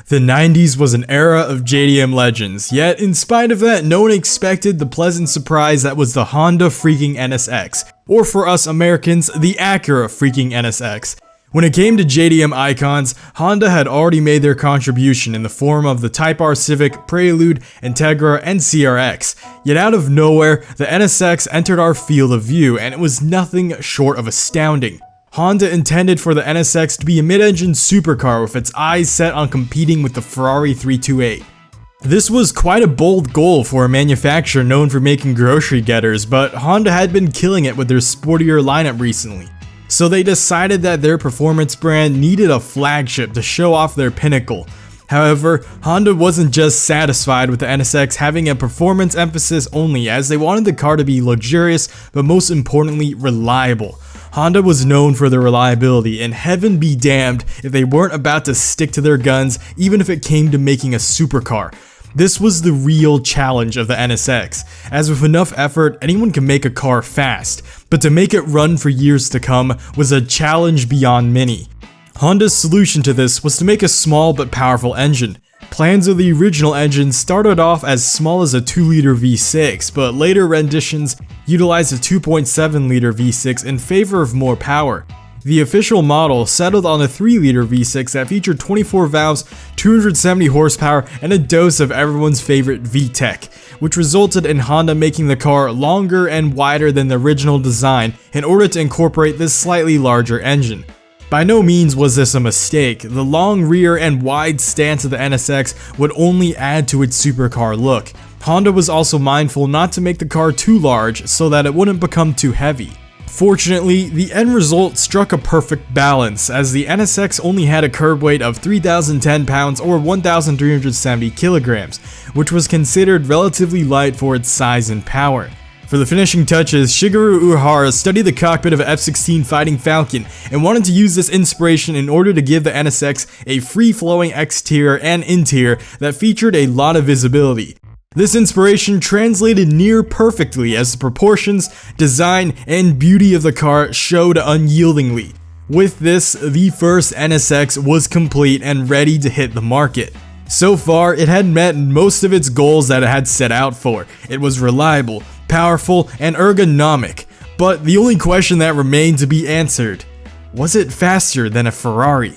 The 90s was an era of JDM legends, yet in spite of that, no one expected the pleasant surprise that was the Honda freaking NSX, or for us Americans, the Acura freaking NSX. When it came to JDM icons, Honda had already made their contribution in the form of the Type R Civic, Prelude, Integra, and CRX, yet out of nowhere, the NSX entered our field of view and it was nothing short of astounding. Honda intended for the NSX to be a mid-engine supercar with its eyes set on competing with the Ferrari 328. This was quite a bold goal for a manufacturer known for making grocery getters, but Honda had been killing it with their sportier lineup recently. So they decided that their performance brand needed a flagship to show off their pinnacle. However, Honda wasn't just satisfied with the NSX having a performance emphasis only, as they wanted the car to be luxurious, but most importantly, reliable. Honda was known for their reliability, and heaven be damned if they weren't about to stick to their guns even if it came to making a supercar. This was the real challenge of the NSX, as with enough effort, anyone can make a car fast, but to make it run for years to come was a challenge beyond many. Honda's solution to this was to make a small but powerful engine. Plans of the original engine started off as small as a 2-liter V6, but later renditions utilized a 2.7-liter V6 in favor of more power. The official model settled on a 3-liter V6 that featured 24 valves, 270 horsepower, and a dose of everyone's favorite VTEC, which resulted in Honda making the car longer and wider than the original design in order to incorporate this slightly larger engine. By no means was this a mistake. The long rear and wide stance of the NSX would only add to its supercar look. Honda was also mindful not to make the car too large so that it wouldn't become too heavy. Fortunately, the end result struck a perfect balance, as the NSX only had a curb weight of 3,010 pounds or 1,370 kilograms, which was considered relatively light for its size and power. For the finishing touches, Shigeru Uehara studied the cockpit of an F-16 Fighting Falcon and wanted to use this inspiration in order to give the NSX a free-flowing exterior and interior that featured a lot of visibility. This inspiration translated near perfectly as the proportions, design, and beauty of the car showed unyieldingly. With this, the first NSX was complete and ready to hit the market. So far, it had met most of its goals that it had set out for. It was reliable, powerful, and ergonomic. But the only question that remained to be answered: was it faster than a Ferrari?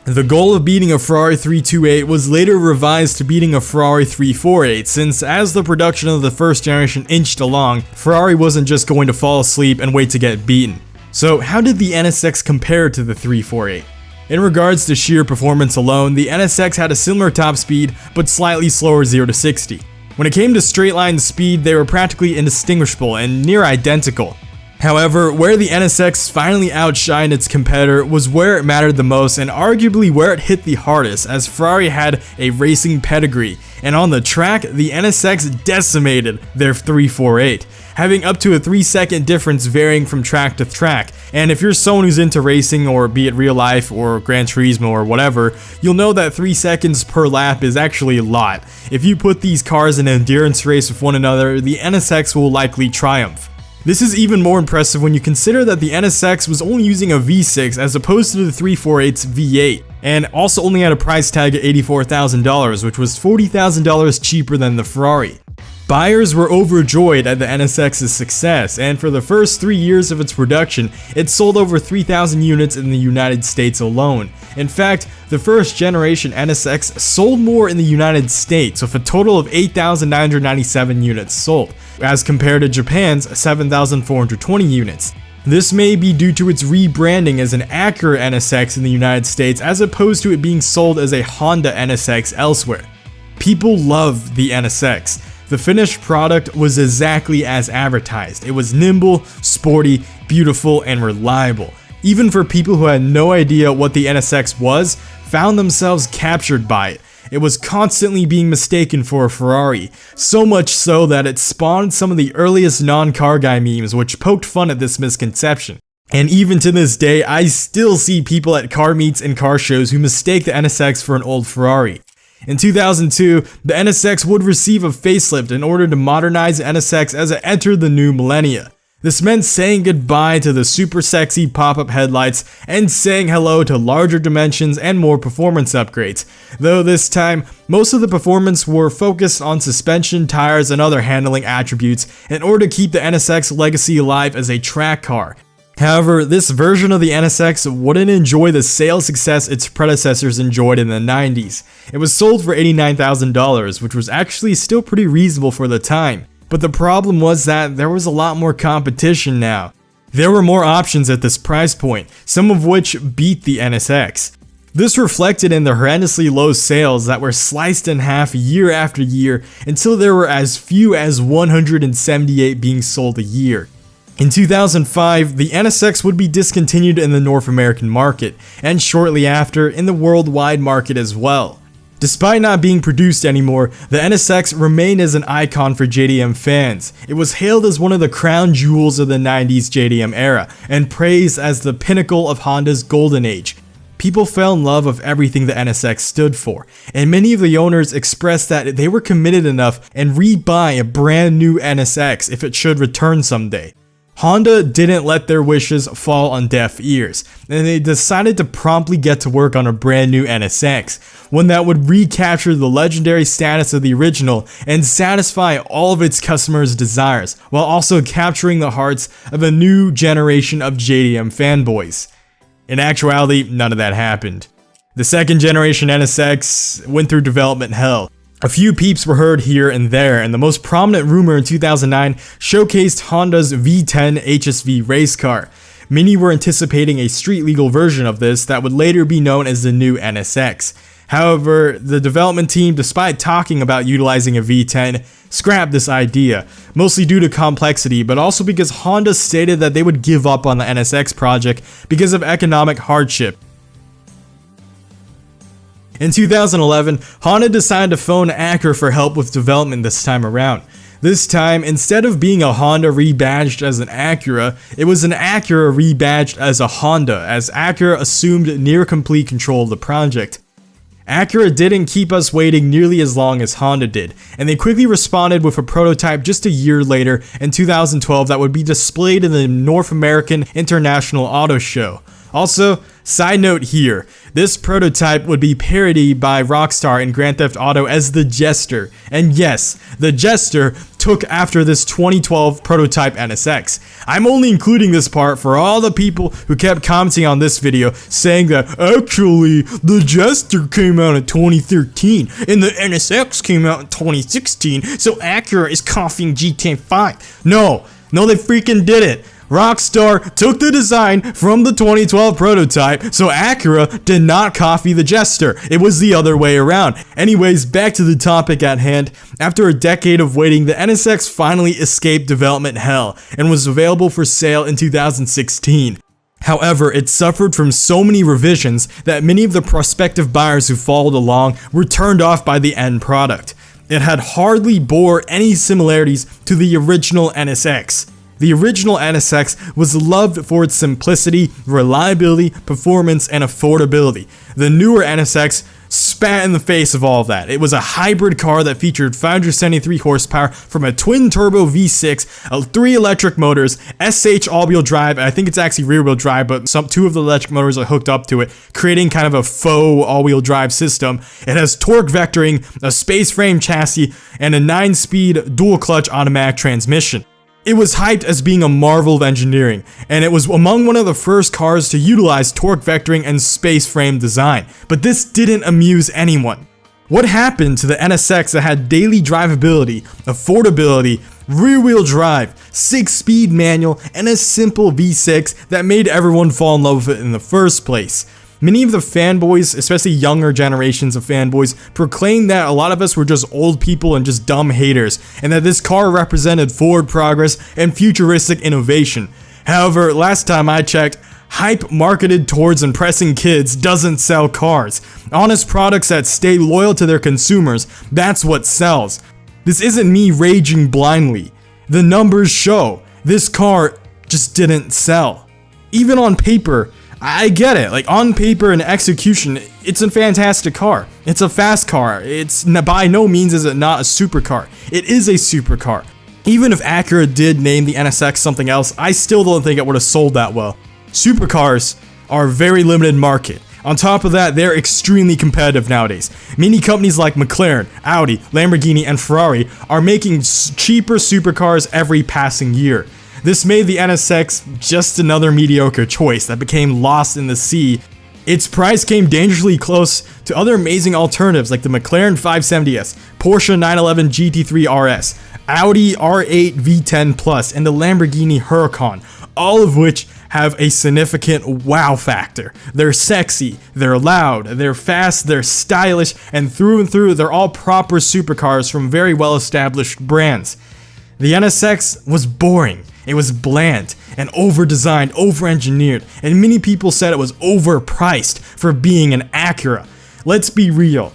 The goal of beating a Ferrari 328 was later revised to beating a Ferrari 348, since as the production of the first generation inched along, Ferrari wasn't just going to fall asleep and wait to get beaten. So how did the NSX compare to the 348? In regards to sheer performance alone, the NSX had a similar top speed, but slightly slower 0 to 60. When it came to straight line speed, they were practically indistinguishable and near identical. However, where the NSX finally outshined its competitor was where it mattered the most, and arguably where it hit the hardest, as Ferrari had a racing pedigree, and on the track, the NSX decimated their 348, having up to a 3-second difference varying from track to track. And if you're someone who's into racing, or be it real life or Gran Turismo or whatever, you'll know that 3 seconds per lap is actually a lot. If you put these cars in an endurance race with one another, the NSX will likely triumph. This is even more impressive when you consider that the NSX was only using a V6 as opposed to the 348's V8, and also only had a price tag of $84,000, which was $40,000 cheaper than the Ferrari. Buyers were overjoyed at the NSX's success, and for the first 3 years of its production, it sold over 3,000 units in the United States alone. In fact, the first generation NSX sold more in the United States, with a total of 8,997 units sold, as compared to Japan's 7,420 units. This may be due to its rebranding as an Acura NSX in the United States, as opposed to it being sold as a Honda NSX elsewhere. People loved the NSX. The finished product was exactly as advertised. It was nimble, sporty, beautiful, and reliable. Even for people who had no idea what the NSX was, found themselves captured by it. It was constantly being mistaken for a Ferrari, so much so that it spawned some of the earliest non-car guy memes which poked fun at this misconception. And even to this day, I still see people at car meets and car shows who mistake the NSX for an old Ferrari. In 2002, the NSX would receive a facelift in order to modernize the NSX as it entered the new millennia. This meant saying goodbye to the super sexy pop-up headlights and saying hello to larger dimensions and more performance upgrades, though this time, most of the performance were focused on suspension, tires, and other handling attributes in order to keep the NSX legacy alive as a track car. However, this version of the NSX wouldn't enjoy the sales success its predecessors enjoyed in the 90s. It was sold for $89,000, which was actually still pretty reasonable for the time. But the problem was that there was a lot more competition now. There were more options at this price point, some of which beat the NSX. This reflected in the horrendously low sales that were sliced in half year after year until there were as few as 178 being sold a year. In 2005, the NSX would be discontinued in the North American market, and shortly after, in the worldwide market as well. Despite not being produced anymore, the NSX remained as an icon for JDM fans. It was hailed as one of the crown jewels of the 90s JDM era, and praised as the pinnacle of Honda's golden age. People fell in love with everything the NSX stood for, and many of the owners expressed that they were committed enough and re-buy a brand new NSX if it should return someday. Honda didn't let their wishes fall on deaf ears, and they decided to promptly get to work on a brand new NSX, one that would recapture the legendary status of the original and satisfy all of its customers' desires, while also capturing the hearts of a new generation of JDM fanboys. In actuality, none of that happened. The second generation NSX went through development hell. A few peeps were heard here and there, and the most prominent rumor in 2009 showcased Honda's V10 HSV race car. Many were anticipating a street-legal version of this that would later be known as the new NSX. However, the development team, despite talking about utilizing a V10, scrapped this idea, mostly due to complexity, but also because Honda stated that they would give up on the NSX project because of economic hardship. In 2011, Honda decided to phone Acura for help with development this time around. This time, instead of being a Honda rebadged as an Acura, it was an Acura rebadged as a Honda, as Acura assumed near complete control of the project. Acura didn't keep us waiting nearly as long as Honda did, and they quickly responded with a prototype just a year later in 2012 that would be displayed in the North American International Auto Show. Also, side note here, this prototype would be parodied by Rockstar in Grand Theft Auto as the Jester, and yes, the Jester took after this 2012 prototype NSX. I'm only including this part for all the people who kept commenting on this video saying that actually the Jester came out in 2013 and the NSX came out in 2016, so Acura is copying GT5. No, they freaking did it. Rockstar took the design from the 2012 prototype, so Acura did not copy the Jester. It was the other way around. Anyways, back to the topic at hand. After a decade of waiting, the NSX finally escaped development hell and was available for sale in 2016. However, it suffered from so many revisions that many of the prospective buyers who followed along were turned off by the end product. It had hardly bore any similarities to the original NSX. The original NSX was loved for its simplicity, reliability, performance, and affordability. The newer NSX spat in the face of all of that. It was a hybrid car that featured 573 horsepower from a twin-turbo V6, 3 electric motors, SH all-wheel drive, I think it's actually rear-wheel drive, but two of the electric motors are hooked up to it, creating kind of a faux all-wheel drive system. It has torque vectoring, a space frame chassis, and a 9-speed dual-clutch automatic transmission. It was hyped as being a marvel of engineering, and it was among one of the first cars to utilize torque vectoring and space frame design, but this didn't amuse anyone. What happened to the NSX that had daily drivability, affordability, rear-wheel drive, 6-speed manual, and a simple V6 that made everyone fall in love with it in the first place? Many of the fanboys, especially younger generations of fanboys, proclaimed that a lot of us were just old people and just dumb haters, and that this car represented forward progress and futuristic innovation. However, last time I checked, hype marketed towards impressing kids doesn't sell cars. Honest products that stay loyal to their consumers, that's what sells. This isn't me raging blindly. The numbers show. This car just didn't sell. Even on paper, I get it, like on paper and execution, it's a fantastic car. It's a fast car. It's by no means is it not a supercar. It is a supercar. Even if Acura did name the NSX something else, I still don't think it would have sold that well. Supercars are a very limited market. On top of that, they're extremely competitive nowadays. Many companies like McLaren, Audi, Lamborghini, and Ferrari are making cheaper supercars every passing year. This made the NSX just another mediocre choice that became lost in the sea. Its price came dangerously close to other amazing alternatives like the McLaren 570S, Porsche 911 GT3 RS, Audi R8 V10 Plus, and the Lamborghini Huracan, all of which have a significant wow factor. They're sexy, they're loud, they're fast, they're stylish, and through, they're all proper supercars from very well established brands. The NSX was boring, it was bland, and over-designed, over-engineered, and many people said it was overpriced for being an Acura. Let's be real.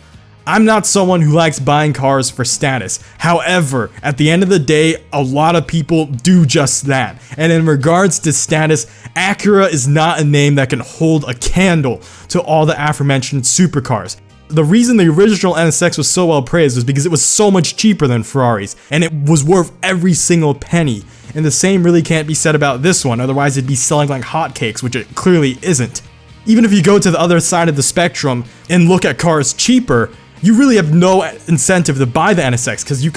I'm not someone who likes buying cars for status. However, at the end of the day, a lot of people do just that. And in regards to status, Acura is not a name that can hold a candle to all the aforementioned supercars. The reason the original NSX was so well praised was because it was so much cheaper than Ferraris, and it was worth every single penny. And the same really can't be said about this one, otherwise it'd be selling like hotcakes, which it clearly isn't. Even if you go to the other side of the spectrum and look at cars cheaper, you really have no incentive to buy the NSX because you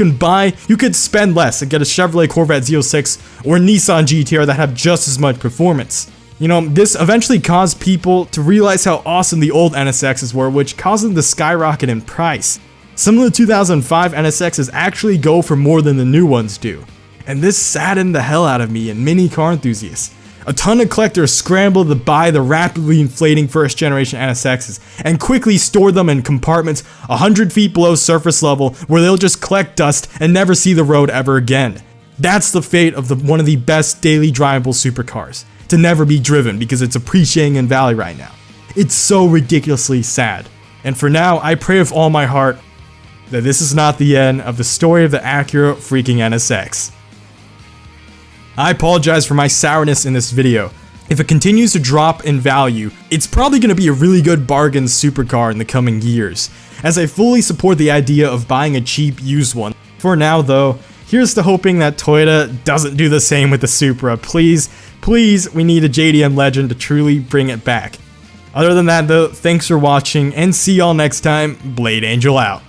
could spend less and get a Chevrolet Corvette Z06 or Nissan GTR that have just as much performance. You know, this eventually caused people to realize how awesome the old NSXs were, which caused them to skyrocket in price. Some of the 2005 NSXs actually go for more than the new ones do. And this saddened the hell out of me and many car enthusiasts. A ton of collectors scrambled to buy the rapidly inflating first generation NSXs and quickly stored them in compartments 100 feet below surface level where they'll just collect dust and never see the road ever again. That's the fate of one of the best daily drivable supercars, to never be driven because it's appreciating in value right now. It's so ridiculously sad. And for now, I pray with all my heart that this is not the end of the story of the Acura freaking NSX. I apologize for my sourness in this video. If it continues to drop in value, it's probably going to be a really good bargain supercar in the coming years, as I fully support the idea of buying a cheap used one. For now though, here's to hoping that Toyota doesn't do the same with the Supra. Please, we need a JDM legend to truly bring it back. Other than that though, thanks for watching and see y'all next time. Blade Angel out.